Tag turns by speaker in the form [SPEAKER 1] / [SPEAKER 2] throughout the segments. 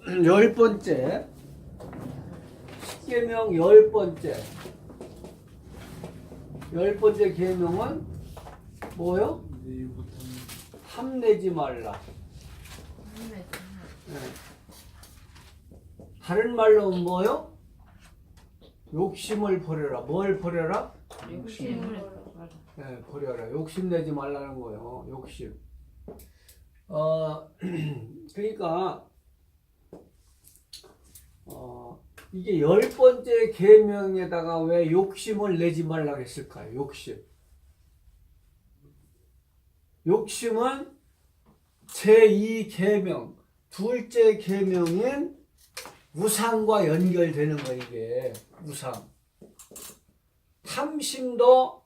[SPEAKER 1] 열 번째 십계명 열 번째 계명은 뭐요? 탐내지 말라. 네. 다른 말로는 뭐요? 욕심을 버려라. 뭘 버려라?
[SPEAKER 2] 욕심을
[SPEAKER 1] 네, 버려라. 욕심내지 말라는 거예요. 욕심. 그러니까 이게 열 번째 계명에다가 왜 욕심을 내지 말라고 했을까요? 욕심은 제2계명, 둘째 계명인 우상과 연결되는 거. 이게 우상. 탐심도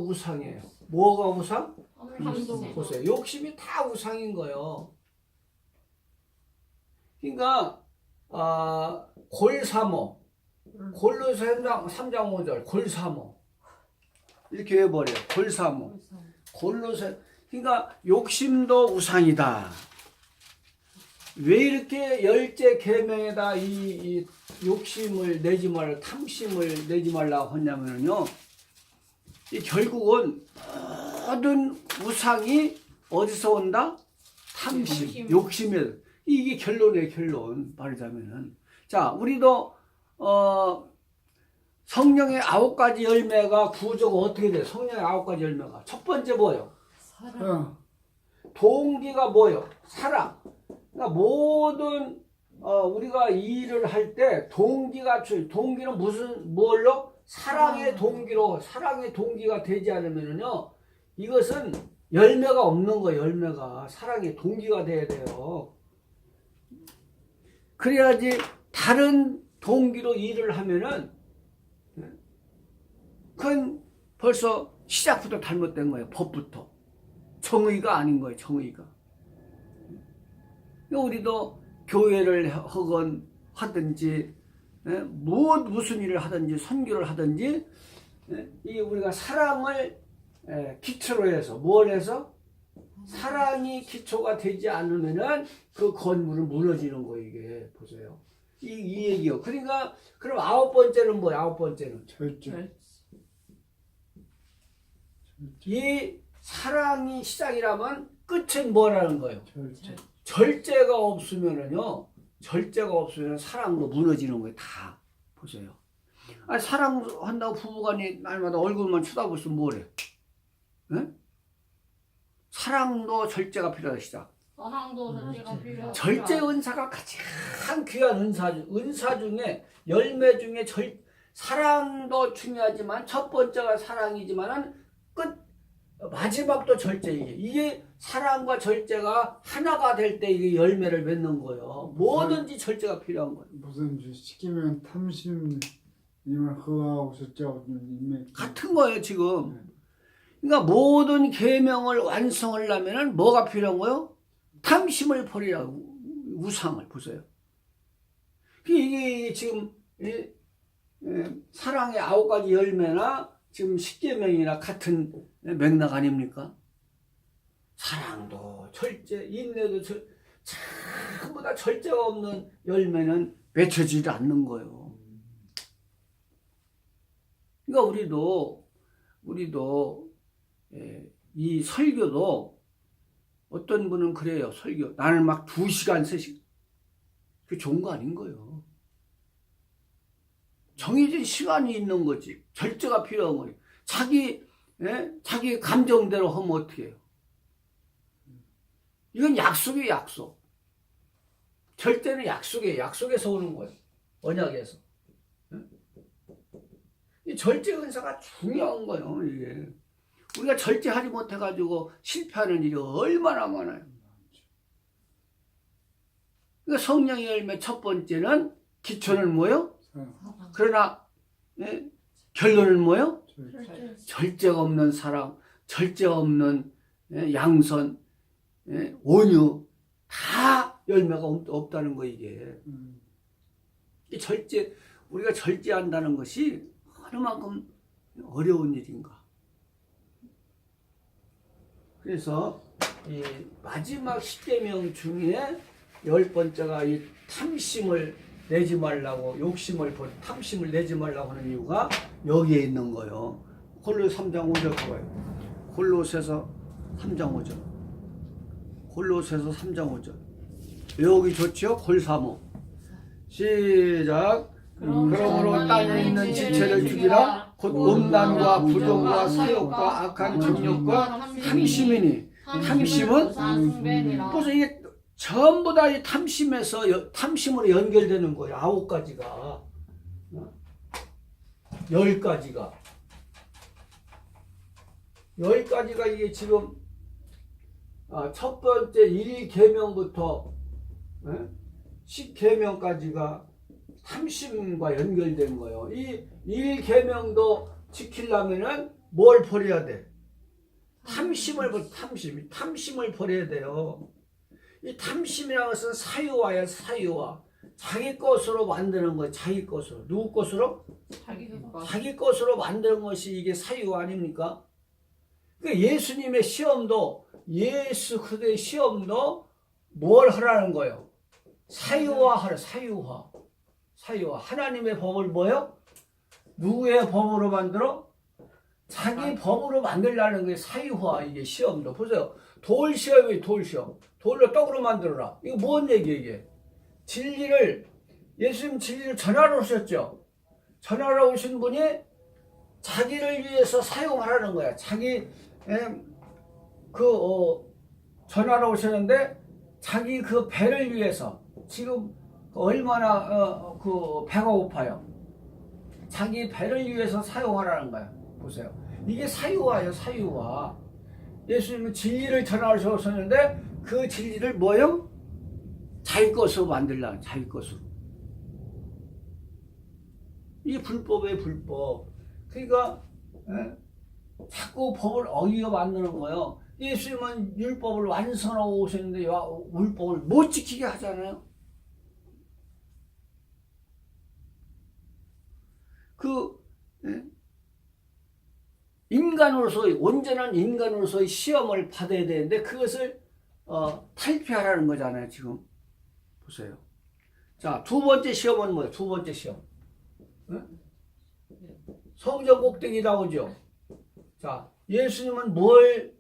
[SPEAKER 1] 우상이에요. 뭐가 우상? 보세요. 욕심이 다 우상인 거예요. 그러니까 골사모, 골로새 3장 5절 골사모 이렇게 해버려요. 골로새. 그러니까 욕심도 우상이다. 왜 이렇게 열째 계명에다 이 욕심을 내지 말라, 탐심을 내지 말라고 하냐면요, 이 결국은 모든 우상이 어디서 온다? 탐심, 욕심에서. 이게 결론이에요. 결론 말하자면은. 자, 우리도 성령의 9가지 열매가 구조가 어떻게 돼요? 성령의 9가지 열매가 첫 번째 뭐예요?
[SPEAKER 2] 사랑.
[SPEAKER 1] 동기가 뭐예요? 사랑. 그러니까 모든 우리가 일을 할 때 동기는 뭘로? 사랑의 동기가 되지 않으면요, 이것은 열매가 없는 거예요. 열매가 사랑의 동기가 돼야 돼요. 그래야지. 다른 동기로 일을 하면은 그건 벌써 시작부터 잘못된 거예요. 법부터 정의가 아닌 거예요. 정의가. 우리도 교회를 하든지 무슨 일을 하든지 선교를 하든지 이 우리가 사랑을 기초로 해서 뭘 해서 사랑이 기초가 되지 않으면은 그 건물은 무너지는 거예요. 이게 보세요. 이 얘기요. 그러니까 그럼 9번째는 뭐야? 9번째는
[SPEAKER 2] 절제.
[SPEAKER 1] 이 사랑이 시작이라면 끝은 뭐라는 거예요?
[SPEAKER 2] 절제.
[SPEAKER 1] 절제가 없으면 사랑도 무너지는 거예요. 다 보세요. 아니, 사랑한다고 부부간이 날마다 얼굴만 쳐다보시면 뭐래? 네? 사랑도 절제가 필요하다. 시작.
[SPEAKER 3] 사랑도 절제가 필요하다.
[SPEAKER 1] 절제 은사가 가장 귀한 은사 중에 열매 중에 사랑도 중요하지만 첫 번째가 사랑이지만은 마지막도 절제. 이게 사랑과 절제가 하나가 될 때 이게 열매를 맺는 거예요. 뭐든지 절제가 필요한 거예요.
[SPEAKER 2] 무슨 시키면 탐심님을 허하고 절제하고
[SPEAKER 1] 같은 거예요 지금. 그러니까 모든 계명을 완성하려면은 뭐가 필요한 거예요? 탐심을 버리라고. 우상을 보세요. 이게 지금 사랑의 9가지 열매나 지금 십계명이나 같은 맥락 아닙니까? 사랑도 절제, 인내도 전부 다 절제가 없는 열매는 맺혀지지 않는 거예요. 그러니까 우리도 이 설교도 어떤 분은 그래요. 설교 나는 막 2시간 3시간 그게 좋은 거 아닌 거예요. 정해진 시간이 있는 거지. 절제가 필요한 거예요. 자기 감정대로 하면 어떻게 해요? 이건 약속이에요. 약속. 절제는 약속이에요. 약속에서 오는 거예요. 언약에서. 이 절제 은사가 중요한 거예요. 이게. 우리가 절제하지 못해가지고 실패하는 일이 얼마나 많아요. 그러니까 성령의 열매 첫 번째는 기초는 뭐예요? 그러나 결론은 뭐예요? 절제가 없는 사랑, 절제가 없는 양선, 온유, 다 열매가 없다는 거. 이게 우리가 절제한다는 것이 얼마만큼 어려운 일인가. 그래서 이 마지막 십계명 중에 10번째가 이 탐심을 내지 말라고, 탐심을 내지 말라고 하는 이유가 여기에 있는 거예요. 골로새 3장 5절 가봐요. 골로새서 3장 5절. 골로새서 3장 5절. 여기 좋지요? 골사모. 시작. 그러므로 땅에 있는 지체를 죽이라. 곧 음란과 부정과 사욕과 악한 정욕과 탐심이니. 탐심은 그래서 이게 전부 다 이 탐심으로 연결되는 거예요. 9가지가. 10가지가. 10가지가 이게 지금 첫 번째 1계명부터 10계명까지가 탐심과 연결된 거예요. 이 1계명도 지키려면은 뭘 버려야 돼? 탐심을 버려야 돼요. 이 탐심이라는 것은 사유화예요. 사유화. 자기 것으로 만드는 거예요. 자기 것으로. 누구 것으로? 자기 것으로 만드는 것이 이게 사유화 아닙니까? 그러니까 예수님의 시험도, 예수 그리스도의 시험도 뭘 하라는 거예요? 사유화하라. 사유화. 하나님의 법을 뭐요? 누구의 법으로 만들어? 자기 법으로 만들라는 게 사유화. 이게 시험도. 보세요. 돌 시험이 돌 시험. 돌로 떡으로 만들어라. 이거 뭔 얘기예요, 이게? 예수님 진리를 전하러 오셨죠? 전하러 오신 분이 자기를 위해서 사용하라는 거야. 전하러 오셨는데, 자기 그 배를 위해서, 지금 얼마나, 배가 고파요. 자기 배를 위해서 사용하라는 거야. 보세요. 이게 사유화예요, 사유화. 예수님은 진리를 전하러 오셨는데, 그 진리를 뭐요? 자기 것으로 만들라. 자기 것으로. 이게 불법이에요, 불법. 그러니까 자꾸 법을 어기어 만드는 거예요. 예수님은 율법을 완성하고 오셨는데 율법을 못 지키게 하잖아요. 온전한 인간으로서의 시험을 받아야 되는데 그것을 탈피하라는 거잖아요, 지금. 보세요. 자, 두 번째 시험은 뭐예요? 두 번째 시험. 성전 꼭대기 나오죠. 자, 예수님은 뭘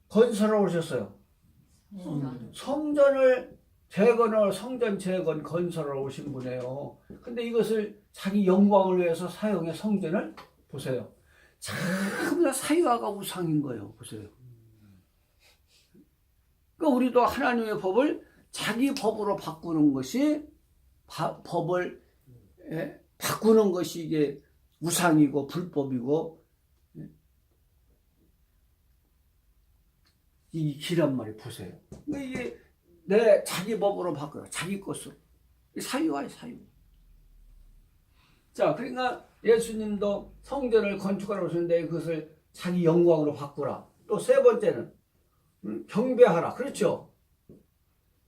[SPEAKER 1] 건설하러 오셨어요? 성전을 성전 재건 건설하러 오신 분이에요. 근데 이것을 자기 영광을 위해서 사용해 성전을 보세요. 전부 다 사유화가 우상인 거예요. 보세요. 그러니까 우리도 하나님의 법을 자기 법으로 바꾸는 것이 법을 바꾸는 것이 이게 우상이고 불법이고 이 길란 말이 보세요. 그러니까 이게 내 자기 법으로 바꿔요. 자기 것으로. 사유화예요, 사유. 자, 그러니까 예수님도 성전을 건축하러 오셨는데 그것을 자기 영광으로 바꾸라. 또 세 번째는 경배하라. 그렇죠?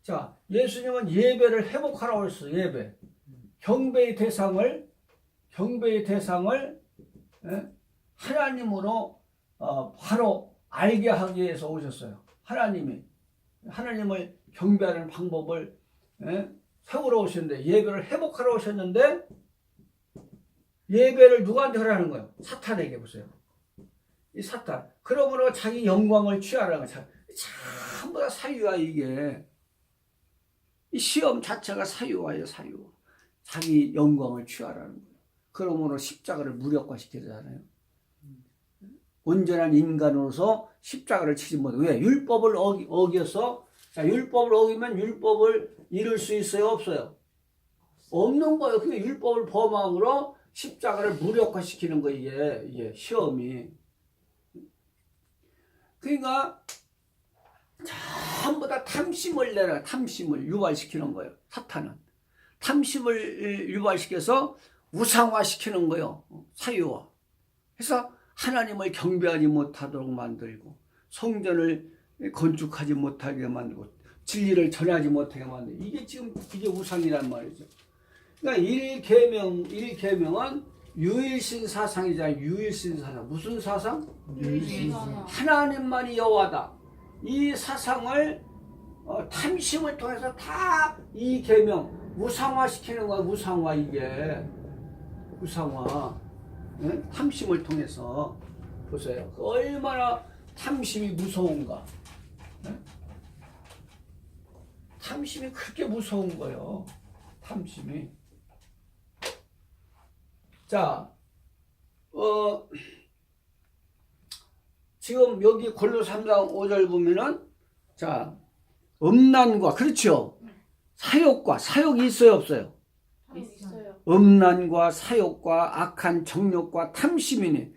[SPEAKER 1] 자, 예수님은 예배를 회복하라고 했어요. 예배. 경배의 대상을 하나님으로 바로 알게 하기 위해서 오셨어요. 하나님을 경배하는 방법을 세우러 오셨는데, 예배를 회복하러 오셨는데, 예배를 누구한테 하라는 거예요? 사탄에게. 보세요. 이 사탄. 그러므로 자기 영광을 취하라는 거예요. 전부 다 사유화, 이게. 이 시험 자체가 사유화예요, 사유화. 자기 영광을 취하라는 거예요. 그러므로 십자가를 무력화시키잖아요. 온전한 인간으로서 십자가를 치지 못해. 왜? 율법을 어겨서. 자, 율법을 어기면 율법을 이룰 수 있어요, 없어요? 없는 거예요. 그게 율법을 범함으로 십자가를 무력화시키는 거, 이게 시험이. 그러니까 전부 다 탐심을 유발시키는 거예요. 사탄은 탐심을 유발시켜서 우상화시키는 거예요. 사유화. 그래서 하나님을 경배하지 못하도록 만들고, 성전을 건축하지 못하게 만들고, 진리를 전하지 못하게 만들고, 이게 우상이란 말이죠. 그러니까 1계명은 유일신 사상이잖아요. 유일신 사상. 무슨 사상?
[SPEAKER 3] 유일신 사상.
[SPEAKER 1] 하나님만이 여호와다. 이 사상을 탐심을 통해서 다 이 계명 무상화 시키는 거야. 무상화 이게 무상화. 예? 탐심을 통해서 보세요. 얼마나 탐심이 무서운가. 예? 탐심이 그렇게 무서운 거예요. 탐심이. 자, 지금 여기 골로 3장 5절 보면은 자, 음란과 그렇죠. 사욕과 사욕이 있어요, 없어요?
[SPEAKER 3] 있어요.
[SPEAKER 1] 음란과 사욕과 악한 정욕과 탐심이니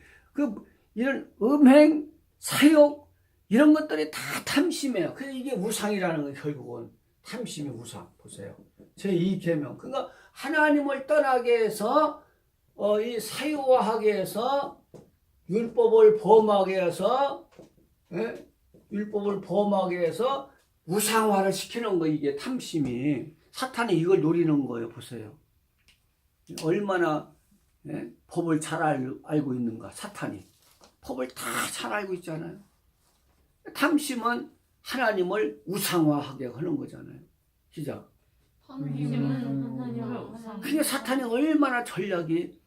[SPEAKER 1] 이런 음행, 사욕 이런 것들이 다 탐심이에요. 그래서 이게 우상이라는 거예요. 결국은 탐심이 우상. 보세요. 제2 계명. 그러니까 하나님을 떠나게 해서 이 사유화하게 해서 율법을 범하게 해서 예? 율법을 범하게 해서 우상화를 시키는 거 이게 탐심이 사탄이 이걸 노리는 거예요. 보세요. 얼마나 예? 법을 잘 알고 있는가 사탄이 법을 다 잘 알고 있잖아요. 탐심은 하나님을 우상화하게 하는 거잖아요. 시작. 그게 사탄이 얼마나 전략이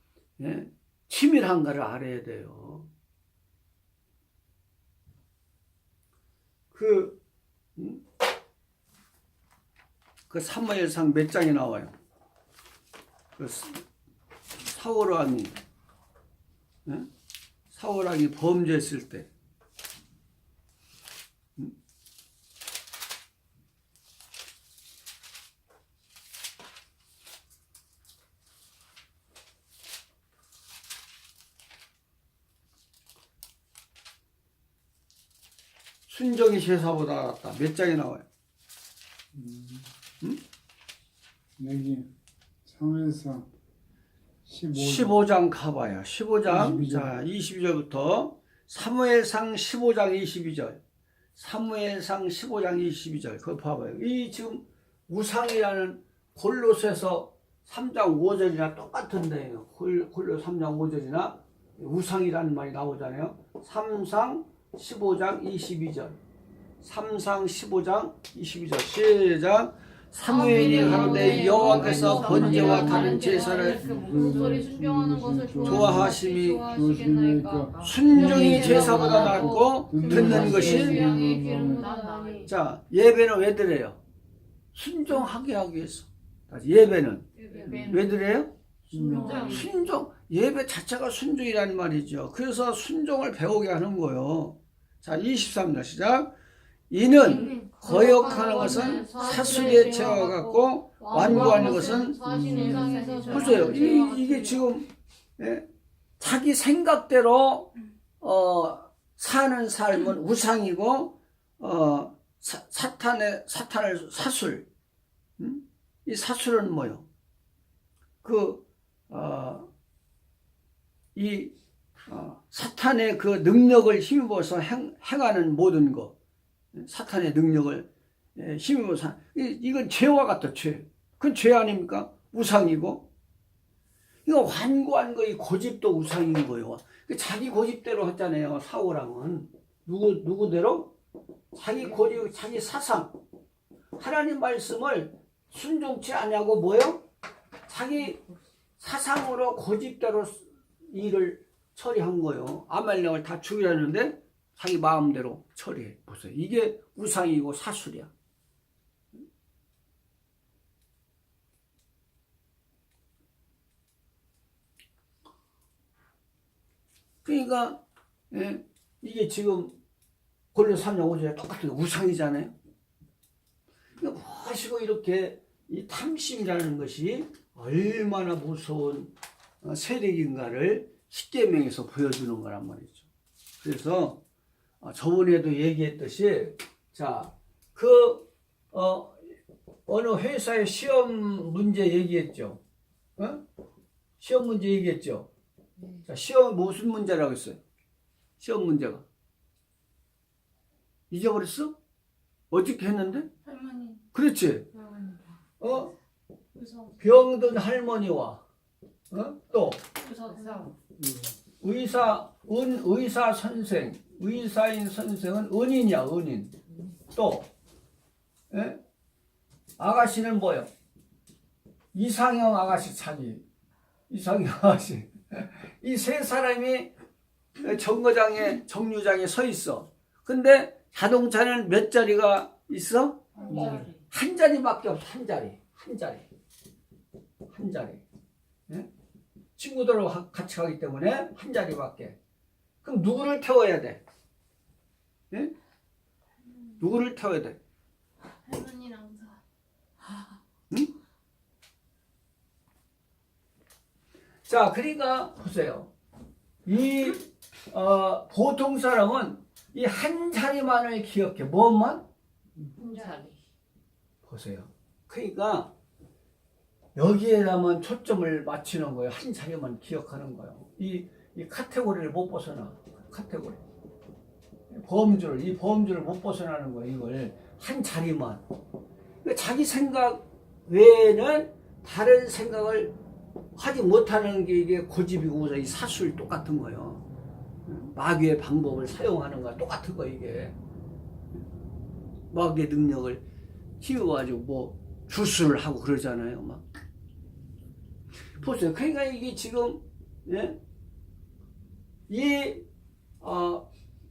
[SPEAKER 1] 예? 치밀한가를 알아야 돼요. 그 사무엘상 몇 장에 나와요. 그 사울왕이 예? 사울왕이 범죄했을 때 순종이 제사보다 낫다. 몇 장에 나와요?
[SPEAKER 2] 여기 사무엘상
[SPEAKER 1] 15장 가봐요. 15장
[SPEAKER 2] 22절.
[SPEAKER 1] 자 22절부터 사무엘상 15장 22절 사무엘상 15장 22절 그거 봐봐요. 이 지금 우상이라는 골로새서 3장 5절이나 똑같은데요. 골로 3장 5절이나 우상이라는 말이 나오잖아요. 3상 15장 22절 3상 15장 22절 시작. 사무엘이 가로되 여호와께서 번제와 다른 제사를
[SPEAKER 3] 목소리 순종하는 것을
[SPEAKER 1] 좋아하심이
[SPEAKER 3] 좋아하시겠나이까.
[SPEAKER 1] 순종이 제사보다 낫고 듣는 것이
[SPEAKER 3] 취향이 기름보다
[SPEAKER 1] 자 예배는 왜 드려요? 순종하게 하기 위해서. 예배는 왜 드려요? 순종. 예배 자체가 순종이라는 말이죠. 그래서 순종을 배우게 하는 거예요. 자 23절 시작. 이는 거역하는 것은 사술의 죄와 같고 완고하는 것은 보세요. 이게 지금 예? 자기 생각대로 사는 삶은 우상이고 사탄을 사술. 이 사술은 뭐요? 사탄의 그 능력을 힘입어서 행하는 모든 것. 사탄의 능력을 힘입어서 이건 죄와 같아. 죄. 그건 죄 아닙니까? 우상이고. 이거 완고한 거 이 고집도 우상인 거예요. 자기 고집대로 했잖아요. 사울왕은 누구대로? 자기 고집, 자기 사상. 하나님 말씀을 순종치 않냐고 뭐요? 자기 사상으로 고집대로 일을 처리한 거예요. 아말렉을 다 죽이려는데 자기 마음대로 처리해. 보세요. 이게 우상이고 사술이야. 그러니까 이게 지금 골로 3장 5절에 똑같은 우상이잖아요. 그러니까 무엇이고 이렇게 이 탐심이라는 것이 얼마나 무서운 세력인가를 십계명에서 보여주는 거란 말이죠. 그래서 저번에도 얘기했듯이 자, 어느 회사의 시험 문제 얘기했죠. 시험 문제 얘기했죠. 자, 시험 무슨 문제라고 했어요? 시험 문제가 잊어버렸어? 어떻게 했는데?
[SPEAKER 3] 할머니.
[SPEAKER 1] 그렇지. 병든 할머니와 또 의사 선생, 의사인 선생은 은인이야, 은인. 또 예? 아가씨는 뭐요? 이상형 아가씨 차기. 이상형 아가씨. 이 세 사람이 정거장에 정류장에 서 있어. 근데 자동차는 몇 자리가 있어? 한 자리밖에 없어. 한 자리. 예? 친구들하고 같이 가기 때문에 한 자리밖에. 그럼 누구를 태워야 돼? 예? 누구를 태워야 돼?
[SPEAKER 3] 할머니랑 사.
[SPEAKER 1] 자, 그러니까 보세요. 이 보통 사람은 이 한 자리만을 기억해. 뭐만?
[SPEAKER 3] 자리.
[SPEAKER 1] 보세요. 그러니까 여기에다만 초점을 맞추는 거예요. 한 자리만 기억하는 거예요. 이 카테고리를 못 벗어나. 카테고리. 이 범주를 못 벗어나는 거예요. 이걸 한 자리만. 그러니까 자기 생각 외에는 다른 생각을 하지 못하는 게 이게 고집이고 이 사술 똑같은 거예요. 마귀의 방법을 사용하는 거야. 똑같은 거 이게. 마귀의 능력을 키워가지고 뭐 주술을 하고 그러잖아요. 막. 보세요. 그러니까 이게 지금 예?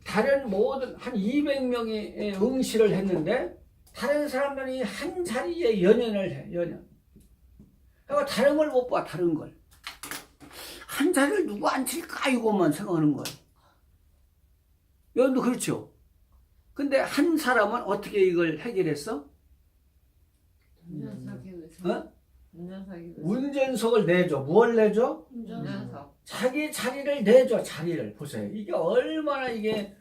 [SPEAKER 1] 다른 모든 한 200명이 응시를 했는데 다른 사람들이 한 자리에 연연을 해. 연연. 그러니까 다른 걸 못 봐. 다른 걸. 한 자리를 누구 앉힐까 이것만 생각하는 거예요. 여러분도 그렇죠? 근데 한 사람은 어떻게 이걸 해결했어? 운전석을 내줘. 뭘 내줘?
[SPEAKER 3] 운전석.
[SPEAKER 1] 자기 자리를 내줘. 자리를 보세요. 이게 얼마나 이게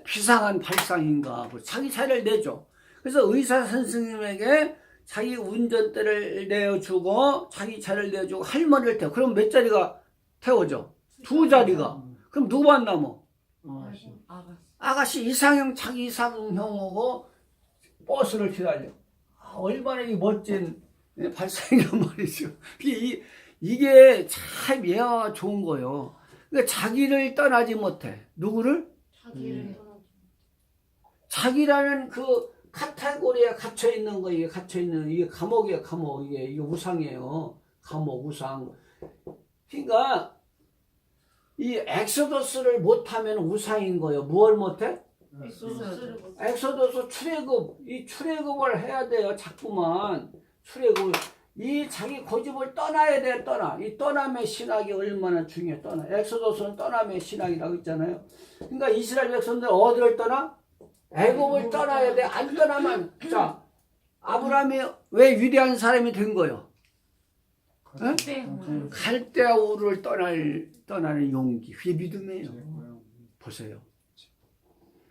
[SPEAKER 1] 비상한 발상인가. 자기 자리를 내줘. 그래서 의사 선생님에게 자기 운전대를 내어주고 자기 자리를 내어주고 할머니를 태워. 그럼 몇 자리가 태워져? 2자리가. 그럼 누구만 남어? 아가씨 이상형 자기 이상형하고 버스를 기다려. 얼마나 이 멋진 발상이란 말이죠. 이게 참 예와 좋은 거예요. 그러니까 자기를 떠나지 못해. 누구를?
[SPEAKER 3] 자기를
[SPEAKER 1] 자기라는 그 카테고리에 갇혀 있는 거, 이게 갇혀 있는 이게 감옥이에요. 감옥. 이게 우상이에요. 감옥 우상. 그러니까 이 엑소더스를 못하면 우상인 거예요. 무엇을 못해? 엑소더스 출애굽. 이 출애굽을 해야 돼요. 자꾸만 출애굽. 이 자기 고집을 떠나야 돼. 이 떠남의 신학이 얼마나 중요해. 엑소더스는 떠남의 신학이라고 있잖아요. 그러니까 이스라엘 백성들 어디를 떠나? 애굽을 떠나야 돼. 안 떠나면 자 아브라함이 왜 위대한 사람이 된 거예요? 갈대아 우르를 떠나는 용기. 그게 믿음이에요. 보세요.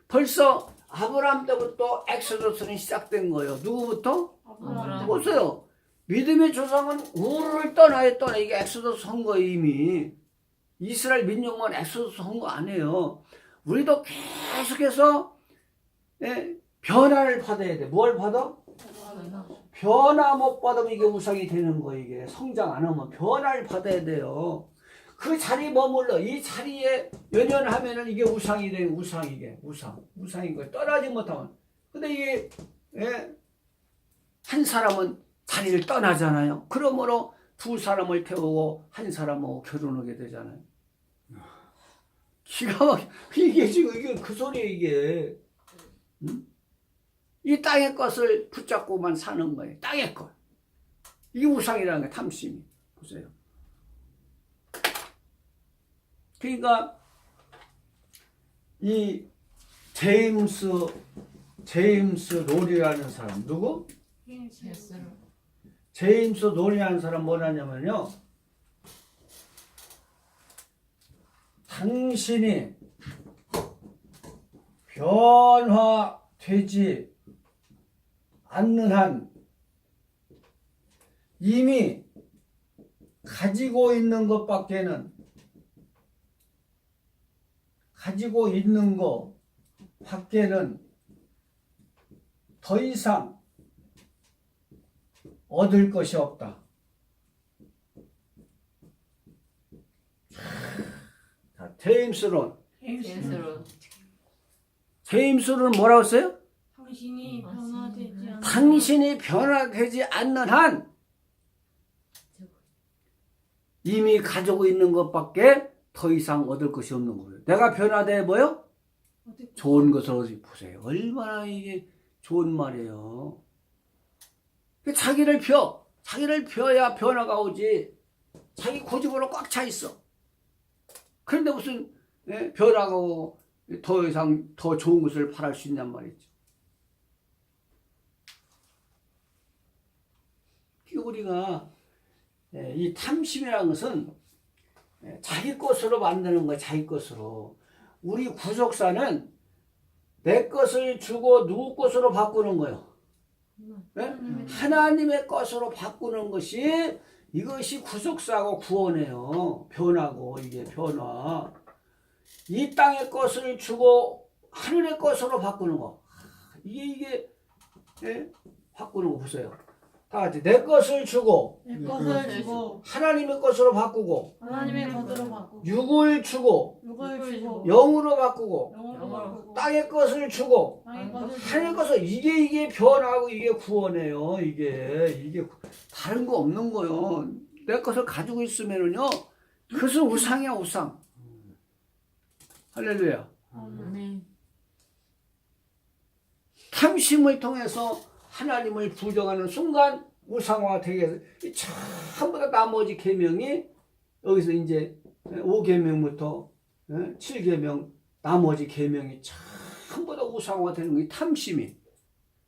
[SPEAKER 1] 벌써 아브라함 때부터 엑소더스는 시작된 거예요. 누구부터?
[SPEAKER 3] 아브라함.
[SPEAKER 1] 보세요. 믿음의 조상은 우르를 떠나. 이게 엑소더스 한 거예요. 이미. 이스라엘 민족만 엑소더스 한 거 아니에요. 우리도 계속해서 변화를 받아야 돼. 뭘 받아? 변화 못 받으면 이게 우상이 되는 거예요. 이게 성장 안 하면 변화를 받아야 돼요. 그 자리에 머물러 이 자리에 연연하면은 이게 우상이 되는 우상인 거예요. 떠나지 못하면. 근데 이게 한 사람은 자리를 떠나잖아요. 그러므로 2사람을 태우고 한 사람하고 결혼하게 되잖아요. 기가 막혀. 이게 지금 이게 그 소리예요. 이게. 응? 이 땅의 것을 붙잡고만 사는 거예요. 땅의 것. 이게 우상이라는 게 탐심이. 보세요. 그러니까 이 제임스 롤이라는 사람 누구? 제임스 롤이라는 사람 뭐냐면요. 당신이 변화되지 않는 한 이미 가지고 있는 것 밖에는 더 이상 얻을 것이 없다. 제임스 론. 제임스 론은 뭐라고 했어요?
[SPEAKER 3] 당신이 변화되지 않는
[SPEAKER 1] 당신이 변화되지 않는 한 이미 가지고 있는 것밖에 더 이상 얻을 것이 없는 거예요. 내가 변화돼 뭐요? 좋은 것을 어디 보세요. 얼마나 이게 좋은 말이에요. 자기를 펴야 변화가 오지. 자기 고집으로 꽉 차 있어. 그런데 무슨 변화가 오고 더 이상 더 좋은 것을 바랄 수 있냔 말이죠. 우리가 이 탐심이라는 것은 자기 것으로 만드는 거야. 자기 것으로. 우리 구속사는 내 것을 주고 누구 것으로 바꾸는 거예요. 네? 하나님의 것으로 바꾸는 것이 이것이 구속사고 구원이에요. 변화고 이게 변화. 이 땅의 것을 주고 하늘의 것으로 바꾸는 거. 이게 바꾸는 거 보세요. 다 같이 내 것을 주고
[SPEAKER 3] 내 것을 주고
[SPEAKER 1] 하나님의 것으로 바꾸고
[SPEAKER 3] 하나님의 것으로 바꾸고
[SPEAKER 1] 육을 주고
[SPEAKER 3] 육을 주고
[SPEAKER 1] 영으로 바꾸고
[SPEAKER 3] 영으로 바꾸고
[SPEAKER 1] 땅의 것을 주고
[SPEAKER 3] 땅의 것을
[SPEAKER 1] 하늘의 것을 이게 변화하고 이게 구원이에요. 이게 다른 거 없는 거요. 내 것을 가지고 있으면은요 그것은 우상이야 우상. 할렐루야.
[SPEAKER 3] 아멘.
[SPEAKER 1] 탐심을 통해서 하나님을 부정하는 순간 우상화가 되게 해서 전부 다 나머지 계명이 여기서 이제 5계명부터 7계명 나머지 계명이 전부 다 우상화가 되는 거예요. 탐심이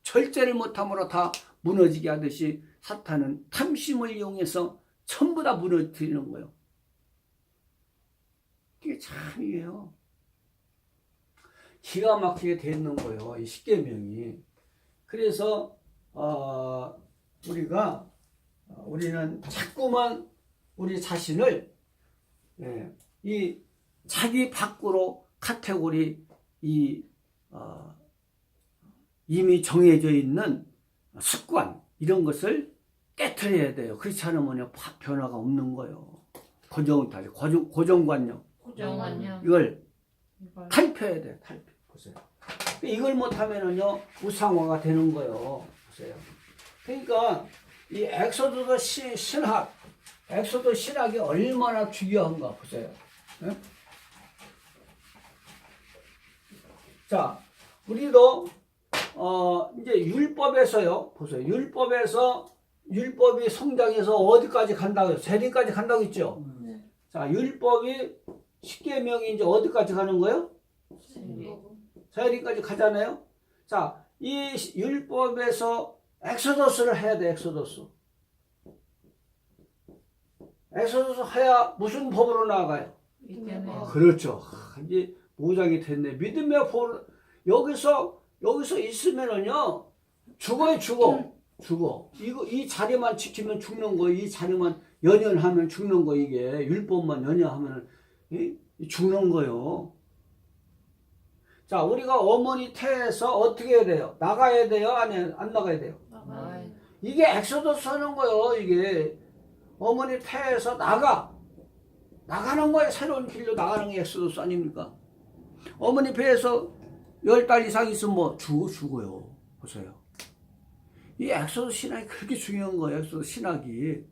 [SPEAKER 1] 절제를 못함으로 다 무너지게 하듯이 사탄은 탐심을 이용해서 전부 다 무너뜨리는 거예요. 이게 참이에요. 기가 막히게 돼 있는 거예요. 이 10계명이. 그래서 우리는 자꾸만 우리 자신을 이 자기 밖으로 카테고리 이미 정해져 있는 습관 이런 것을 깨트려야 돼요. 그렇지 않으면 변화가 없는 거예요. 고정관념
[SPEAKER 3] 고정관념
[SPEAKER 1] 이걸 탈피해야 돼요. 탈피. 보세요. 이걸 못하면은요 우상화가 되는 거예요. 보세요. 그러니까 이 엑소더스 신학, 엑소더 신학이 얼마나 중요한가 보세요. 네? 자, 우리도 이제 율법에서요. 보세요. 율법이 성장해서 어디까지 간다고 해요? 세리까지 간다고 했죠.
[SPEAKER 3] 네.
[SPEAKER 1] 자, 율법이 10계명이 이제 어디까지 가는 거예요? 세리까지 가잖아요. 자, 이 율법에서 엑소더스를 해야 돼. 엑소더스 해야 무슨 법으로 나아가요?
[SPEAKER 3] 믿음의 법.
[SPEAKER 1] 그렇죠. 이제 모장이 됐네. 믿음의 법으로 여기서 있으면은요 죽어요. 죽어. 이 자리만 지키면 죽는 거. 이 자리만 연연하면 죽는 거. 이게 율법만 연연하면 죽는 거요. 자, 우리가 어머니 태에서 어떻게 해야 돼요? 나가야 돼요? 안 나가야 돼요? 이게 엑소더스 하는 거예요. 이게 어머니 태에서 나가는 거예요. 새로운 길로 나가는 게 엑소더스 아닙니까? 어머니 배에서 10달 이상 있으면 뭐 죽어요. 보세요. 이 엑소더스 신학이 그렇게 중요한 거예요. 엑소더스 신학이.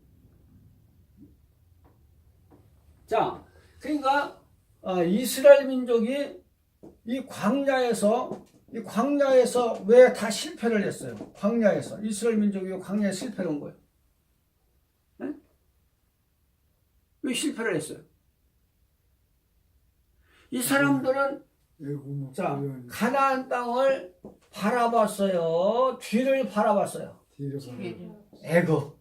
[SPEAKER 1] 자, 그러니까 이스라엘 민족이 이 광야에서 왜 다 실패를 했어요? 광야에서 이스라엘 민족이 광야에 실패를 한 거예요. 네? 왜 실패를 했어요? 이 사람들은 자 가나안 땅을 바라봤어요. 뒤를 바라봤어요. 애굽.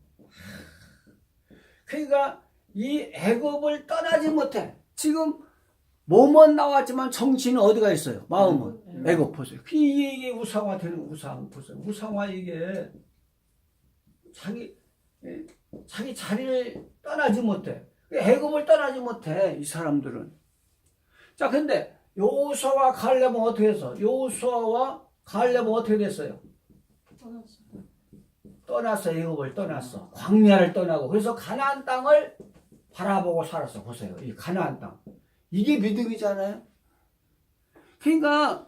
[SPEAKER 1] 그러니까 이 애굽을 떠나지 못해. 지금 몸은 나왔지만 정신은 어디가 있어요? 마음은 애굽 보세요. 이게 우상화 되는 우상 보세요. 우상화 이게 자기 자리를 떠나지 못해. 애굽을 떠나지 못해 이 사람들은. 자, 근데 여호수아와 갈렙은 어떻게 했어? 여호수아와 갈렙은 어떻게 됐어요? 떠났어. 애굽을 떠났어. 광야를 떠나고 그래서 가나안 땅을 바라보고 살았어. 보세요. 이 가나안 땅. 이게 믿음이잖아요. 그러니까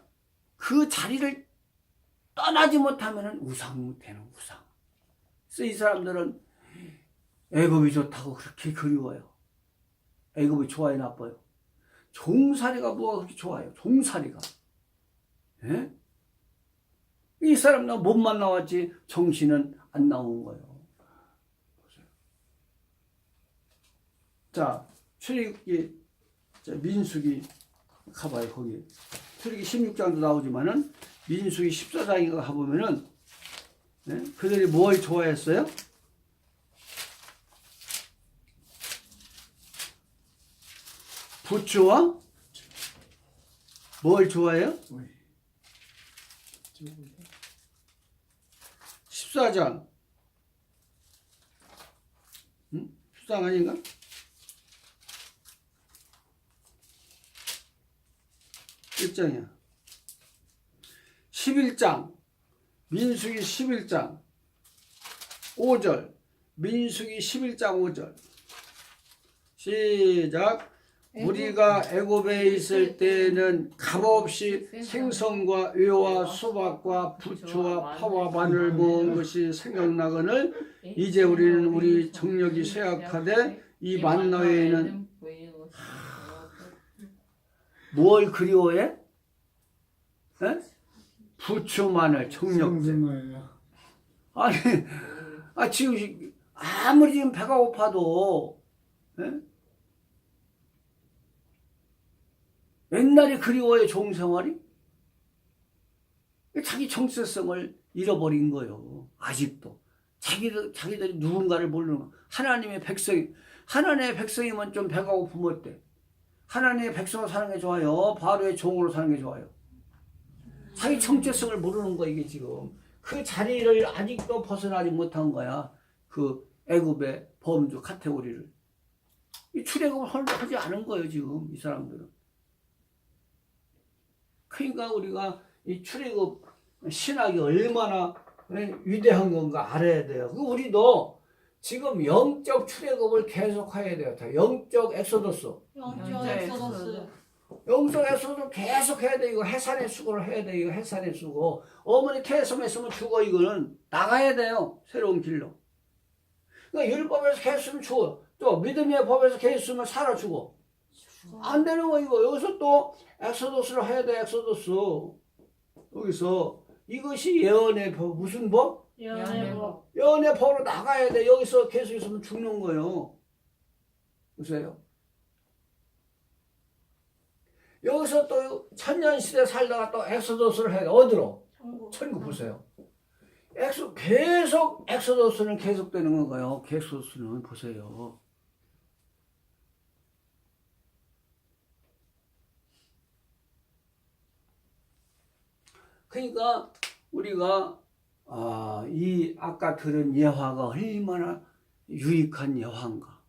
[SPEAKER 1] 그 자리를 떠나지 못하면 우상무태는 우상. 그래서 이 사람들은 애굽이 좋다고 그렇게 그리워요. 애굽이 좋아요, 나빠요? 종살이가 뭐가 그렇게 좋아요? 종살이가. 예? 이 사람은 몸만 나왔지 정신은 안 나온 거예요. 보세요. 자, 출애굽기, 민수기 가봐요. 거기 출애굽기 16장도 나오지만은 민수기 14장에 가보면은 그들이 뭘 좋아했어요? 부추와 뭘 좋아해요? 14장 14장 아닌가? 몇 장이야? 11장 민수기 11장 5절 민수기 11장 5절 시작 우리가 애굽에 있을 때는 값없이 생선과 의와 수박과 부추와 파와 마늘 모은 것이 생각나거늘 이제 우리는 우리 정력이 쇠약하되 이 만나에는 뭘 그리워해? 에? 부추 마늘 정력.
[SPEAKER 2] 생선어예요.
[SPEAKER 1] 아니, 지금 아무리 지금 배가 고파도 옛날에 그리워요, 종생활이? 자기 정체성을 잃어버린 거예요. 아직도. 자기들이 누군가를 모르는 거. 하나님의 백성이면 좀 배가 고프면 어때? 하나님의 백성으로 사는 게 좋아요? 바로의 종으로 사는 게 좋아요? 자기 정체성을 모르는 거, 이게 지금. 그 자리를 아직도 벗어나지 못한 거야. 그 애굽의 범주 카테고리를. 이 출애굽을 하지 않은 거예요, 지금, 이 사람들은. 그러니까 우리가 이 출애굽 신학이 얼마나 위대한 건가 알아야 돼요. 우리도 지금 영적 출애굽을 계속 해야 돼요. 영적 엑소더스.
[SPEAKER 3] 영적 엑소더스.
[SPEAKER 1] 영적 엑소더스 계속 해야 돼. 이거 해산의 수고를 해야 돼. 이거 해산의 수고. 어머니 계속 했으면 죽어. 이거는 나가야 돼요. 새로운 길로. 그러니까 율법에서 계속 있으면 죽어. 또 믿음의 법에서 계속 있으면 살아 죽어. 안 되는 거 이거. 여기서 또 엑소더스를 해야 돼. 엑소더스. 여기서 이것이 예언의 법. 무슨 법?
[SPEAKER 3] 예언의 법.
[SPEAKER 1] 예언의 법으로 나가야 돼. 여기서 계속 있으면 죽는 거예요. 보세요. 여기서 또 천년시대 살다가 또 엑소더스를 해야 돼. 어디로? 천국 보세요. 계속 엑소더스는 계속되는 건가요? 엑소더스는 보세요. 그러니까 우리가 이 아까 들은 예화가 얼마나 유익한 예화인가.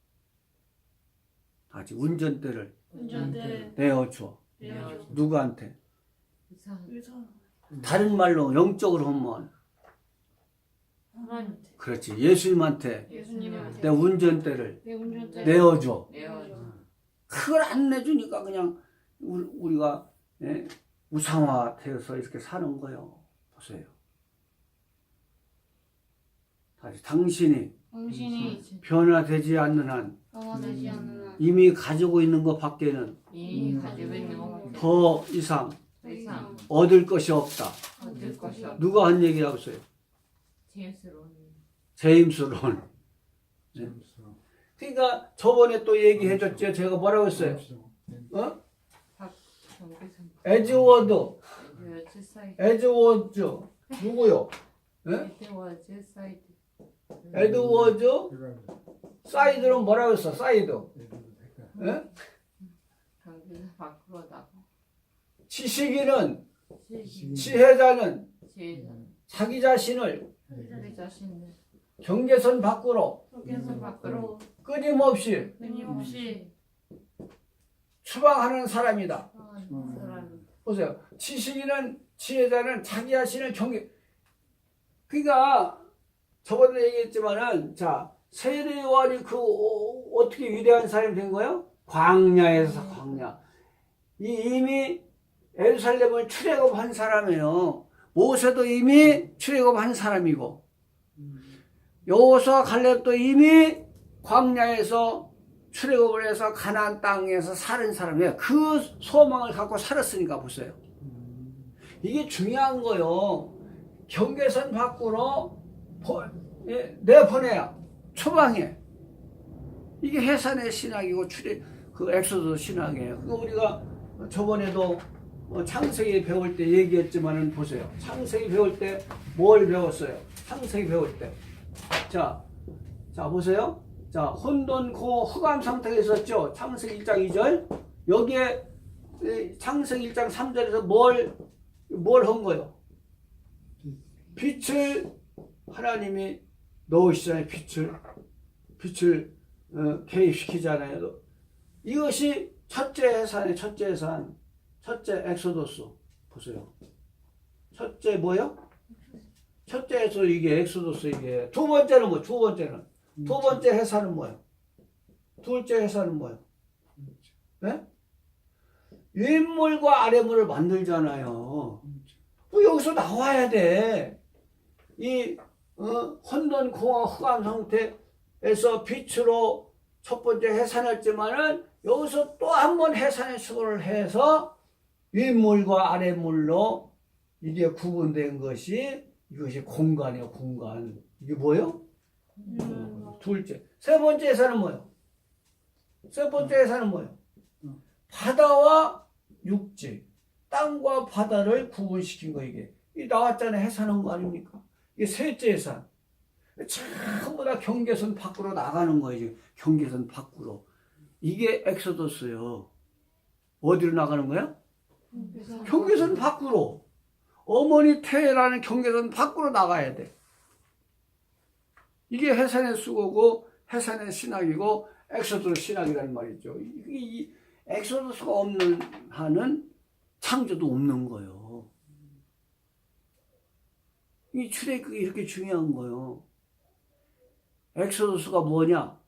[SPEAKER 1] 아직 운전대를 내어줘. 누구한테? 다른 말로 영적으로 하면
[SPEAKER 3] 하나님한테.
[SPEAKER 1] 그렇지. 예수님한테
[SPEAKER 3] 예수님한테.
[SPEAKER 1] 내 운전대를 내어줘. 그걸 안 내주니까 그냥 우리가 우상화되어서 이렇게 사는 거예요. 보세요. 다시 당신이 변화되지 않는 한 이미 가지고 있는 것 밖에는
[SPEAKER 3] 가지고 있는 것
[SPEAKER 1] 더 이상
[SPEAKER 3] 이상
[SPEAKER 1] 얻을 것이 없다.
[SPEAKER 3] 얻을 것이 없다.
[SPEAKER 1] 누가 한 얘기라고 써요? 제임스 론. 그러니까 저번에 또 얘기해줬죠. 제가 뭐라고 했어요? 에즈워드 누구요? 에드워즈 사이드는 뭐라고 했어? 사이드. 지식인은 지혜자는 자기 자신을 경계선 밖으로 끊임없이 추방하는 사람이다. 보세요. 지식인은 지혜자는 자기 자신을 그러니까 저번에 얘기했지만은 자 세례요한이 어떻게 위대한 사람이 된 거예요? 광야. 이미 예루살렘을 출애굽한 사람이에요. 모세도 이미 출애굽한 사람이고 여호수아 갈렙도 이미 광야에서 출애굽을 해서 가나안 땅에서 사는 사람이에요. 그 소망을 갖고 살았으니까 보세요. 이게 중요한 거요. 경계선 밖으로 내보내야 초방해. 이게 해산의 신학이고 그 엑소더 신학이에요. 그거 우리가 저번에도 창세기 배울 때 얘기했지만은 보세요. 창세기 배울 때 뭘 배웠어요? 창세기 배울 때. 자 보세요. 자, 혼돈고 흑암 상태가 있었죠. 창세기 1장 2절. 여기에 창세기 1장 3절에서 뭘 한 거예요? 빛을 하나님이 넣으시잖아요. 빛을 개입시키잖아요. 이것이 첫째 해산의 첫째 해산, 첫째 엑소더스. 보세요. 첫째 뭐요? 첫째에서 이게 엑소더스 이게. 두 번째는 뭐? 두 번째 해산은 뭐예요? 둘째 해산은 뭐예요? 네? 윗물과 아랫물을 만들잖아요. 여기서 나와야 돼. 이 혼돈 공허 흑암 상태에서 빛으로 첫 번째 해산했지만은 여기서 또 한 번 해산의 수고를 해서 윗물과 아랫물로 이게 구분된 것이 이것이 공간이에요. 공간. 이게 뭐예요? 둘째. 세 번째 해산은 뭐예요? 세 번째 해산은 뭐예요? 바다와 육지, 땅과 바다를 구분시킨 거 이게. 이 나왔잖아요. 해산한 거 아닙니까? 이게 셋째 해산. 전부 다 경계선 밖으로 나가는 거예요. 경계선 밖으로. 이게 엑소더스예요. 어디로 나가는 거야? 경계선 밖으로. 어머니 태라는 경계선 밖으로 나가야 돼. 이게 해산의 수고고 해산의 신학이고 엑소더스 신학이라는 말이죠. 이 엑소더스가 없는 한은 창조도 없는 거예요. 이 출애굽이 이렇게 중요한 거예요. 엑소더스가 뭐냐?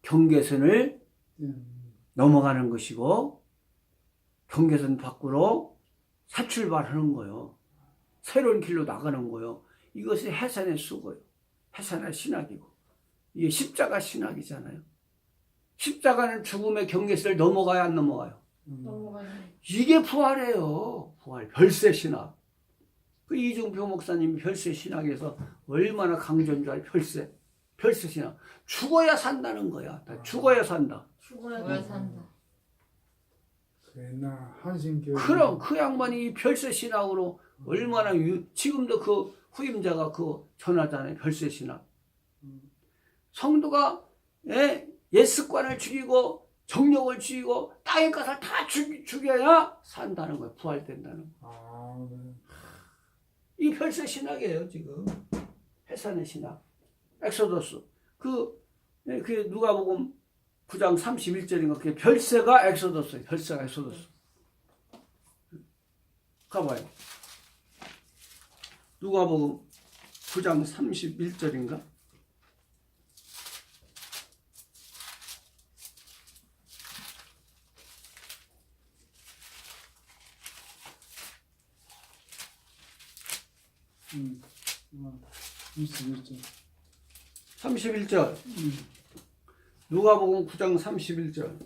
[SPEAKER 1] 경계선을 넘어가는 것이고 경계선 밖으로 새 출발하는 거예요. 새로운 길로 나가는 거예요. 이것이 해산의 수고예요. 해산의 신학이고 이게 십자가 신학이잖아요. 십자가는 죽음의 경계선을 넘어가야 안 넘어가요? 이게 부활이에요. 부활, 별세 신학. 그 이중표 목사님이 별세 신학에서 얼마나 강조한 줄 알아요? 별세 신학. 죽어야 산다는 거야. 죽어야 산다.
[SPEAKER 3] 죽어야 산다.
[SPEAKER 2] 옛날 한신교회.
[SPEAKER 1] 그럼 그 양반이 이 별세 신학으로 얼마나 지금도 그 후임자가 그 전하잖아요. 별세 신학. 성도가 옛습관을 죽이고 정욕을 죽이고 땅의 것을 다 죽여야 산다는 거예요. 부활된다는 거예요.
[SPEAKER 2] 네.
[SPEAKER 1] 이 별세 신학이에요. 지금 해산의 신학. 엑소더스. 그 누가복음 9장 31절인가 그게 별세가 엑소더스예요. 별세가 엑소더스. 가봐요. 누가복음 9장 31절인가?
[SPEAKER 2] 응. 21절.
[SPEAKER 1] 31절. 누가복음 9장 31절.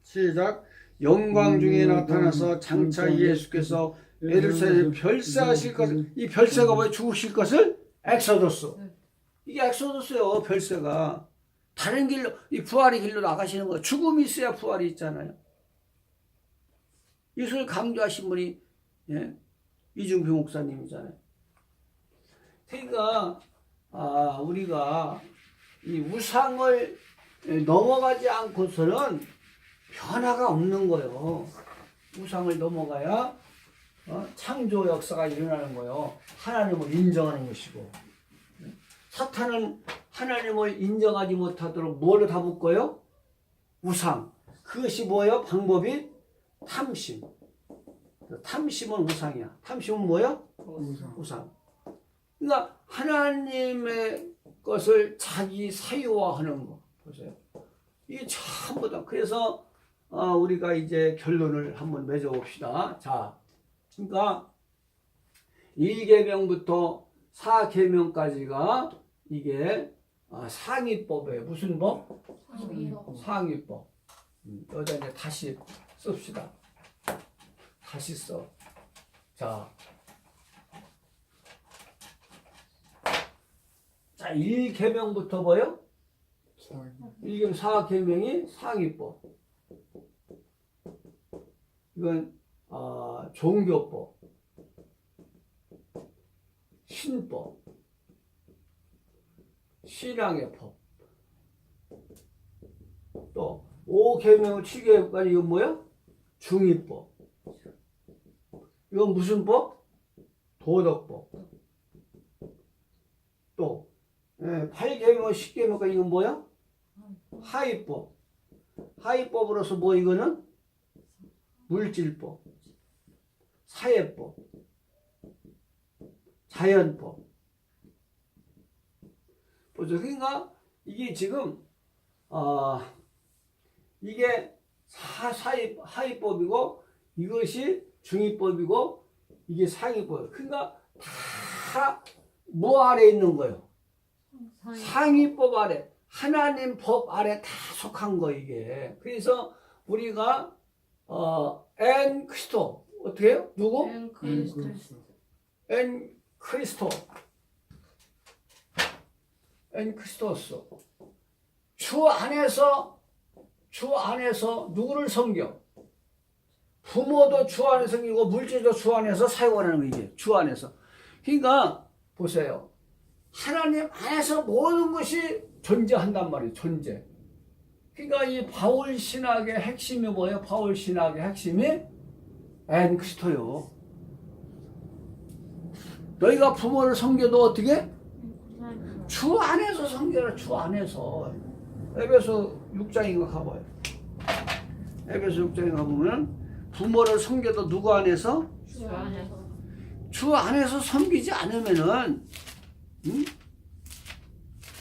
[SPEAKER 1] 시작. 영광 중에 나타나서 장차 예수께서 예루살렘 별세하실 것을, 이 별세가 뭐예요? 죽으실 것을? 엑소더스. 이게 엑소더스예요. 별세가. 다른 길로, 이 부활의 길로 나가시는 거예요. 죽음이 있어야 부활이 있잖아요. 이것을 강조하신 분이 이중표 목사님이잖아요. 그러니까 우리가 이 우상을 넘어가지 않고서는 변화가 없는 거예요. 우상을 넘어가야 창조 역사가 일어나는 거예요. 하나님을 인정하는 것이고. 사탄은 하나님을 인정하지 못하도록 뭐로 다 묶어요? 우상. 그것이 뭐예요? 방법이 탐심. 탐심은 우상이야. 탐심은 뭐예요? 우상. 그러니까 하나님의 것을 자기 사유화하는 거. 보세요. 이게 전부 다. 그래서 우리가 이제 결론을 한번 맺어봅시다. 자, 그러니까 1계명부터 4계명까지가 이게 상위법이에요. 무슨 법? 상위법. 여기다 이제 다시 씁시다. 다시 써. 자, 1계명부터 뭐요? 1계명 4계명이 상위법. 이건 종교법, 신법, 신앙의 법. 또 5계명 7계명까지 이건 뭐야? 중의법. 이건 무슨 법? 도덕법. 또 8계명 10계명까지 이건 뭐야? 하위법. 하위법으로서 뭐 이거는? 물질법, 사회법, 자연법. 보죠. 그러니까 이게 지금 이게 하위법이고 이것이 중위법이고 이게 상위법. 그러니까 다 뭐 아래 있는 거예요? 상위법 아래, 하나님 법 아래 다 속한 거 이게. 그래서 우리가 엔 크리스토 어떻게 해요? 누구? 엔 크리스토. 엔 크리스토스. 주 안에서 누구를 섬겨? 부모도 주 안에서 섬기고 물질도 주 안에서 사용하는 거 이게 주 안에서. 그러니까 보세요. 하나님 안에서 모든 것이 존재한단 말이에요. 존재. 그러니까 이 바울 신학의 핵심이 뭐예요? 바울 신학의 핵심이 엔 크리스토요. 너희가 부모를 섬겨도 어떻게? 주 안에서 섬겨라. 주 안에서. 에베소 6장인가 가봐요. 에베소 6장에 가보면 부모를 섬겨도 누구 안에서?
[SPEAKER 3] 주 안에서.
[SPEAKER 1] 주 안에서 섬기지 않으면은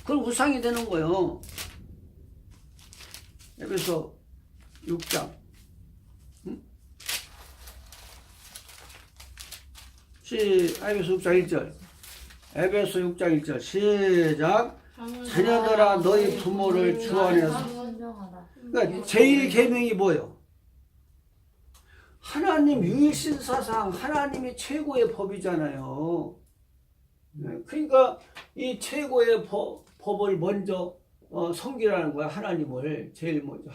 [SPEAKER 1] 그건 우상이 되는 거예요. 에베소 6장. 에베소 6장 1절. 에베소 6장 1절. 시작. 자녀들아 너희 부모를 주 안에서. 그러니까 제1계명이 뭐예요? 하나님 유일신사상 하나님이 최고의 법이잖아요. 그러니까 이 최고의 법을 먼저 섬기라는 거야. 하나님을 제일 먼저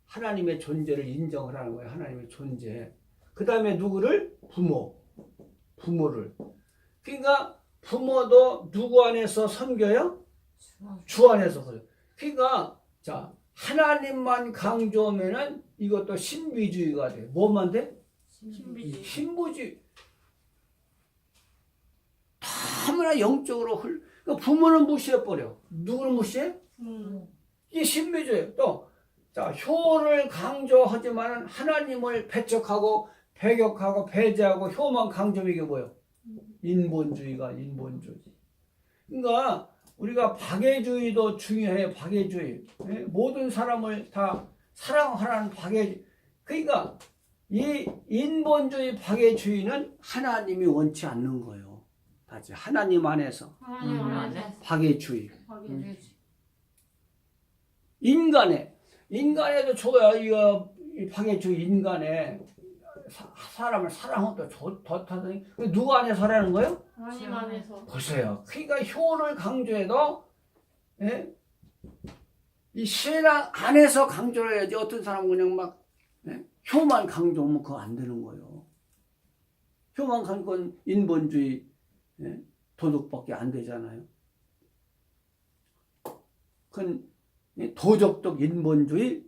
[SPEAKER 1] 하나님의 존재를 인정하라는 거야. 하나님의 존재. 그 다음에 누구를? 부모를. 그러니까 부모도 누구 안에서 섬겨요? 주 안에서. 그러니까 자 하나님만 강조하면은 이것도 신비주의가 돼. 뭐만 돼? 신부주의. 너무나 영적으로 그러니까 부모는 무시해버려. 누구를 무시해? 이게 신비주의. 또, 자, 효를 강조하지만 하나님을 배척하고, 배격하고, 배제하고, 효만 강조하면 이게 뭐예요? 인본주의가 인본주의. 그러니까, 우리가 박애주의도 중요해요. 박애주의. 모든 사람을 다 사랑하라는 박애주의. 그러니까, 이 인본주의 박애주의는 하나님이 원치 않는 거예요. 하나님 안에서 박애주의. 인간에도 좋아요. 이거 박애주의 인간에 사람을 사랑하도 좋다더니 누구 안에서 하라는 거예요?
[SPEAKER 3] 하나님 안에서.
[SPEAKER 1] 보세요. 그러니까 효를 강조해도 이 신앙 안에서 강조를 해야지. 어떤 사람은 그냥 막 효만 강조하면 그거 안 되는 거예요. 효만 강조는 인본주의 도덕밖에 안 되잖아요. 그건 도덕적 인본주의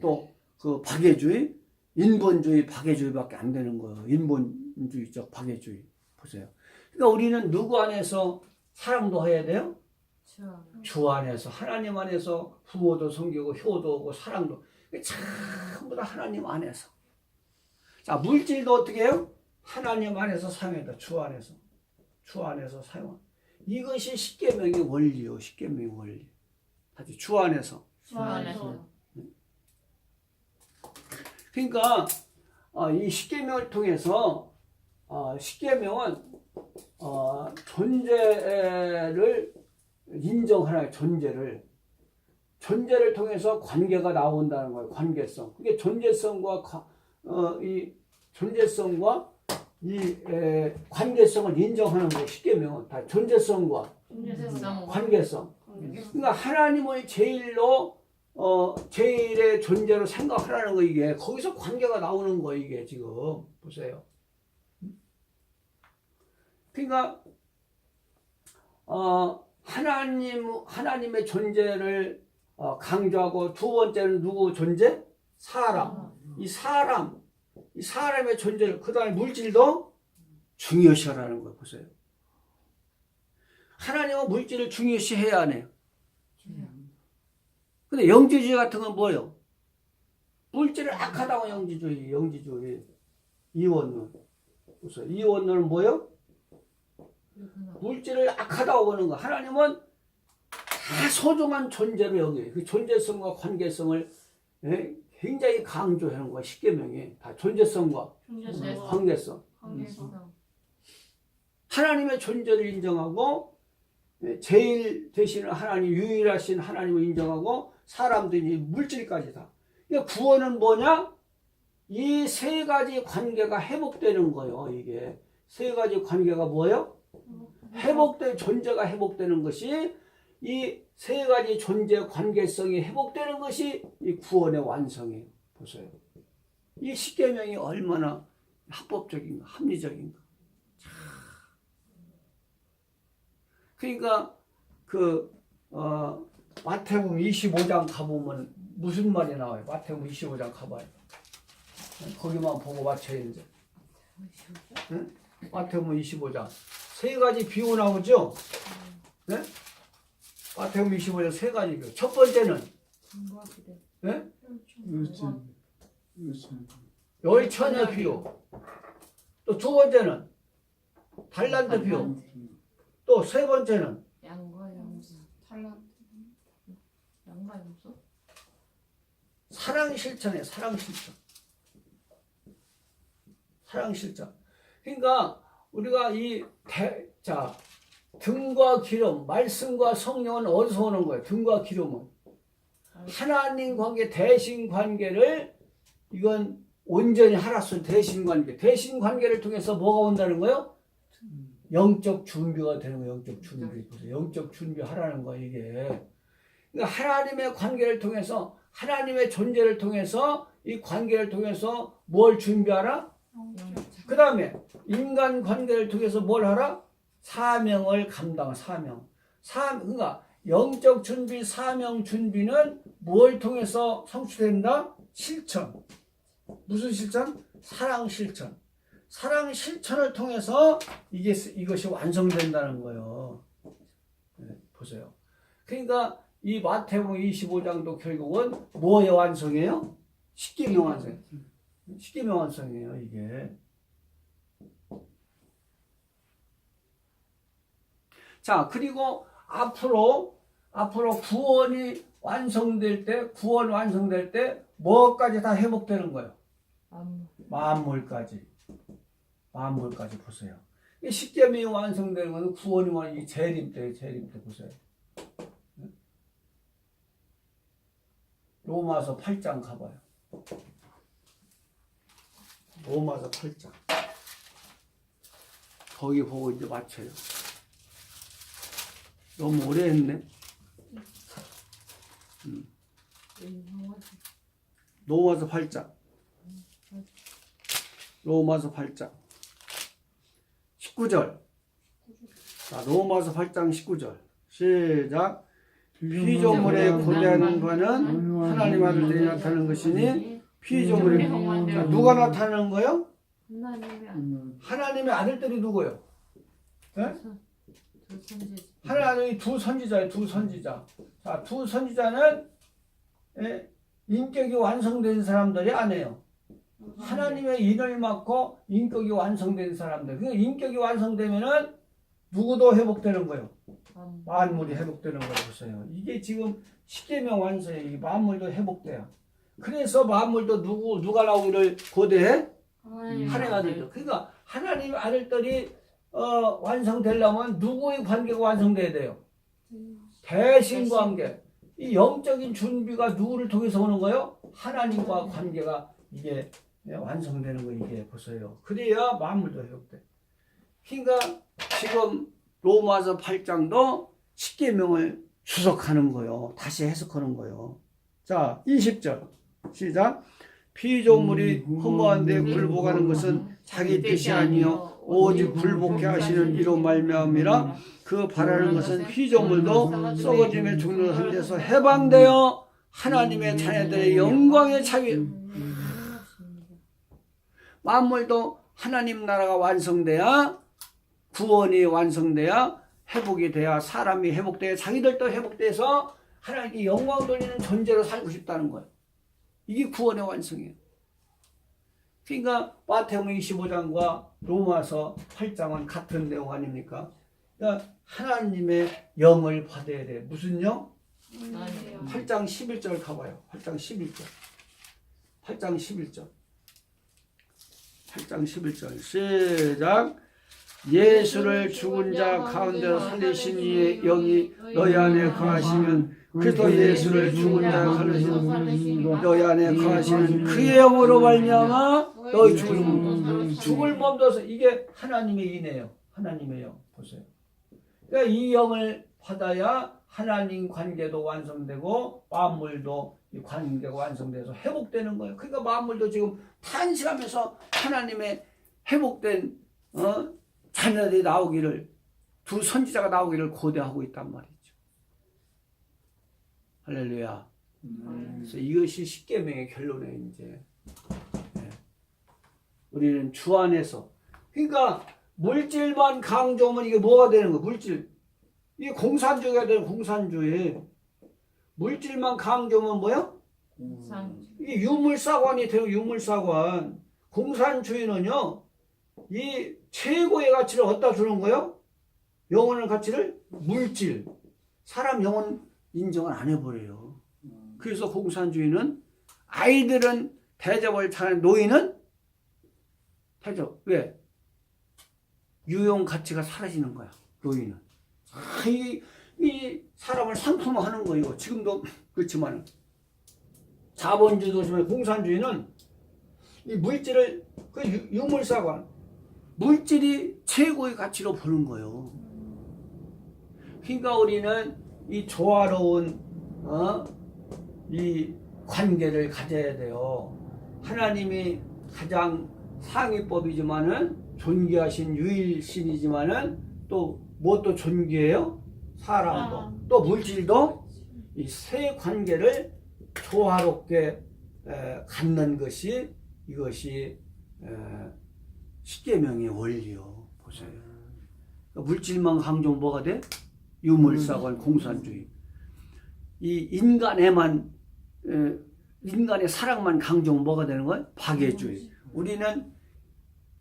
[SPEAKER 1] 또 그 박애주의 인본주의 박애주의밖에 안 되는 거예요. 인본주의적 박애주의. 보세요. 그러니까 우리는 누구 안에서 사랑도 해야 돼요? 주 안에서 하나님 안에서 부모도 섬기고 효도 하고 사랑도 전부 다 하나님 안에서. 자 물질도 어떻게 해요? 하나님 안에서 사용한다. 주 안에서 사용. 이것이 십계명의 원리요. 십계명의 원리. 아주 주 안에서. 그러니까 이 십계명을 통해서 십계명은 존재를 인정하는 존재를 통해서 관계가 나온다는 거예요. 관계성. 그게 존재성과 관계성을 인정하는 거예요. 십계명은 다 존재성과 관계성. 그러니까 하나님을 제일의 존재로 생각하라는 거. 이게 거기서 관계가 나오는 거. 이게 지금 보세요. 그러니까 하나님의 존재를 강조하고, 두 번째는 누구 존재? 사람. 이 사람의 존재를, 그 다음에 물질도 중요시하라는 거예요. 보세요. 하나님은 물질을 중요시해야 하네요. 근데 영지주의 같은 건 뭐예요? 물질을 악하다고 영지주의. 이원론. 보세요. 이원론은 뭐예요? 물질을 악하다고 보는 거. 하나님은 다 소중한 존재로 여겨요. 그 존재성과 관계성을 굉장히 강조하는 거야. 십계명이 다 존재성과 관계성. 하나님의 존재를 인정하고, 제일 되시는 하나님, 유일하신 하나님을 인정하고, 사람들이 물질까지 다. 그러니까 구원은 뭐냐? 이 세 가지 관계가 회복되는 거예요. 이게 세 가지 관계가 뭐예요? 존재가 회복되는 것이, 이 세 가지 존재 관계성이 회복되는 것이 이 구원의 완성이에요. 보세요. 이 십계명이 얼마나 합법적인가, 합리적인가. 그러니까 마태복음 25장 가보면 무슨 말이 나와요? 마태복음 25장 가봐요. 거기만 보고 맞춰야 이제. 응? 마태복음 25장 세 가지 비유 나오죠? 네? 마태복음 25장 세 가지 비유. 첫 번째는 네? 열처녀 비유. 또 두 번째는 달란트 비유. 또 세 번째는 사랑 실천이에요. 사랑 실천. 그러니까 우리가 등과 기름, 말씀과 성령은 어디서 오는 거예요? 등과 기름은 하나님 관계, 대신 관계를, 이건 온전히 하라서 대신 관계를 통해서 뭐가 온다는 거예요? 영적 준비가 되는 거예요. 영적 준비하라는 거예요. 이게. 그러니까 하나님의 관계를 통해서, 하나님의 존재를 통해서, 이 관계를 통해서 뭘 준비하라? 그 다음에 인간 관계를 통해서 뭘 하라? 사명을 감당한 사명. 그러니까 영적 준비, 사명 준비는 뭘 통해서 성취된다? 실천. 무슨 실천? 사랑 실천. 사랑 실천을 통해서 이것이 완성된다는 거예요. 네, 보세요. 그러니까 이 마태복음 25장도 결국은 뭐의 완성이에요? 십계명 완성. 십계명 완성이에요, 이게. 자, 그리고 앞으로 구원이 완성될 때 뭐까지 다 회복되는 거예요? 만물까지 보세요. 이 십계명이 완성되는 것은 구원이 재림 때 보세요. 로마서 8장 가봐요. 로마서 8장. 거기 보고 이제 맞춰요. 너무 오래 했네. 로마서 8장. 로마서 8장. 19절. 자, 로마서 8장 19절. 시작. 피조물에 고대하는 바는 하나님 아들들이 나타나는 것이니 피조물에 누가 나타나는 거요? 하나님의 아들들이 누구요? 네? 하나님이 두 선지자예요. 자, 두 선지자는 인격이 완성된 사람들이 아니에요. 하나님의 인을 맡고 인격이 완성된 사람들. 그러니까 인격이 완성되면은 누구도 회복되는 거예요. 만물이 회복되는 거예요. 보세요. 이게 지금 십계명 완성이에요. 이 만물도 회복돼요. 그래서 만물도 누가 나오기를 고대해? 하나님 아들들. 그러니까 하나님 아들들이 완성되려면 누구의 관계가 완성돼야 돼요? 대신 관계. 이 영적인 준비가 누구를 통해서 오는 거예요? 하나님과 관계가 이게 완성되는 거 이게 보세요. 그래야 만물도 회복돼. 그러니까 지금 로마서 8장도 십계명을 주석하는 거예요. 다시 해석하는 거예요. 자, 20절 시작. 피조물이 허무한 데 굴복하는 것은 자기 뜻이 아니요 오직 굴복해 하시는 이로 말미암이라. 그 바라는 것은 피조물도 썩어짐에 죽는 현재서 해방되어 하나님의 자녀들의 영광에 차기. 만물도 하나님 나라가 완성돼야, 구원이 완성돼야, 회복이 돼야, 사람이 회복돼야 자기들도 회복돼서 하나님께 영광 돌리는 존재로 살고 싶다는 거예요. 이게 구원의 완성이에요. 그러니까 마태복음 25장과 로마서 8장은 같은 내용 아닙니까? 그러니까 하나님의 영을 받아야 돼. 무슨 영? 8장 11절 가봐요. 8장 11절. 8장 11절. 8장 11절. 시작. 예수를 죽은 자 가운데서 살리신 이의 영이 너희 안에 거하시면 그리스도 예수를 죽은 자 살리신 너희 안에 거하시는 그의 영으로 말미암아 너희 죽을 몸도서. 이게 하나님의 인이에요. 하나님의 영. 보세요. 그러니까 이 영을 받아야 하나님 관계도 완성되고 만물도 이 관계가 완성돼서 회복되는 거예요. 그러니까 만물도 지금 탄식하면서 하나님의 회복된 자녀들이 나오기를, 두 선지자가 나오기를 고대하고 있단 말이죠. 할렐루야. 그래서 이것이 십계명의 결론에 이제 우리는 주 안에서, 그러니까 물질만 강조하면 이게 뭐가 되는 거야? 물질. 이게 공산주의가 되는 공산주의. 물질만 강조하면 뭐야? 이게 유물사관이 되고 유물사관. 공산주의는요, 이 최고의 가치를 어디다 주는 거예요? 영혼의 가치를 물질. 사람 영혼 인정을 안 해버려요. 그래서 공산주의는 아이들은 대접을 잘하는 노인은 대접. 왜? 유용 가치가 사라지는 거야. 노인은. 이 사람을 상품화하는 거예요. 지금도 그렇지만 자본주의도 그렇지만 공산주의는 이 물질을 그 유물사관, 물질이 최고의 가치로 보는 거예요. 그러니까 우리는 이 조화로운 이 관계를 가져야 돼요. 하나님이 가장 상위법이지만은 존귀하신 유일신이지만은 또 무엇도 존귀해요? 사람도 또 물질도. 이 세 관계를 조화롭게 갖는 것이 이것이 십계명의 원리요. 보세요. 물질만 강조 뭐가 돼? 유물사관, 공산주의. 이 인간의 사랑만 강조 뭐가 되는 거야? 박애주의. 우리는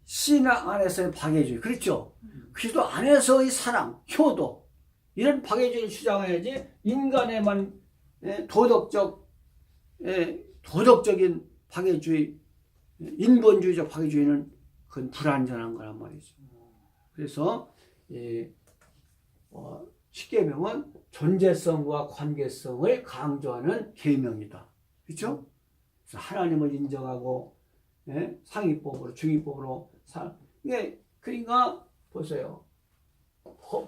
[SPEAKER 1] 신앙 안에서의 박애주의. 그렇죠? 그리스도 안에서의 사랑, 효도. 이런 박애주의를 주장해야지 인간에만 도덕적인 박애주의, 인본주의적 박애주의는 그건 불완전한 거란 말이죠. 그래서 십계명은 존재성과 관계성을 강조하는 계명이다. 그렇죠? 그래서 하나님을 인정하고 상위법으로 중위법으로 그러니까 보세요.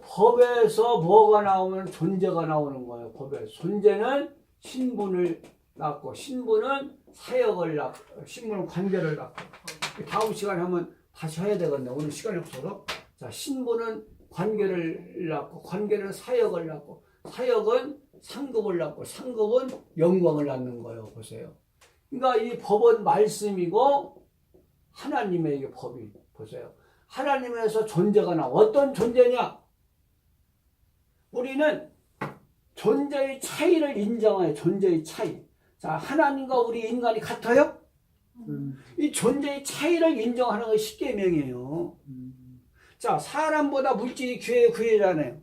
[SPEAKER 1] 법에서 뭐가 나오면 존재가 나오는 거예요. 법에 존재는 신분을 낳고 신분은 사역을 낳고 신분은 관계를 낳고. 다음 시간에 한번 다시 해야 되겠네. 오늘 시간이 없어서. 자, 신분은 관계를 낳고 관계는 사역을 낳고 사역은 상급을 낳고 상급은 영광을 낳는 거예요. 보세요. 그러니까 이 법은 말씀이고 하나님의 이게 법이. 보세요. 하나님에서 존재가 나와. 어떤 존재냐? 우리는 존재의 차이를 인정해요. 존재의 차이. 자, 하나님과 우리 인간이 같아요? 이 존재의 차이를 인정하는 것이 십계명이에요. 자, 사람보다 물질이 귀하잖아요.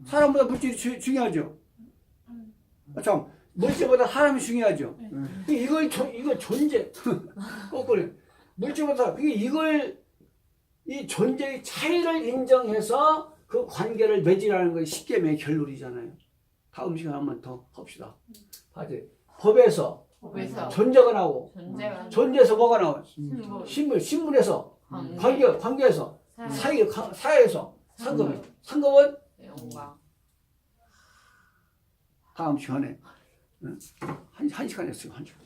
[SPEAKER 1] 사람보다 물질이 중요하죠. 참, 물질보다 사람이 중요하죠. 이거 존재. 거꾸로. 물질보다, 이걸 이 존재의 차이를 인정해서 그 관계를 맺으라는 것이 십계명의 결론이잖아요. 다음 시간에 한번 더 합시다. 봐지. 법에서
[SPEAKER 3] 법에서
[SPEAKER 1] 존재가 나오고
[SPEAKER 3] 존재가
[SPEAKER 1] 존재에서 뭐가 나와요?
[SPEAKER 3] 신분
[SPEAKER 1] 신물에서
[SPEAKER 3] 관계
[SPEAKER 1] 관계에서
[SPEAKER 3] 사회
[SPEAKER 1] 사회에서 상급은
[SPEAKER 3] 영광
[SPEAKER 1] 다음 시간에 한 시간 했어요. 한 시간.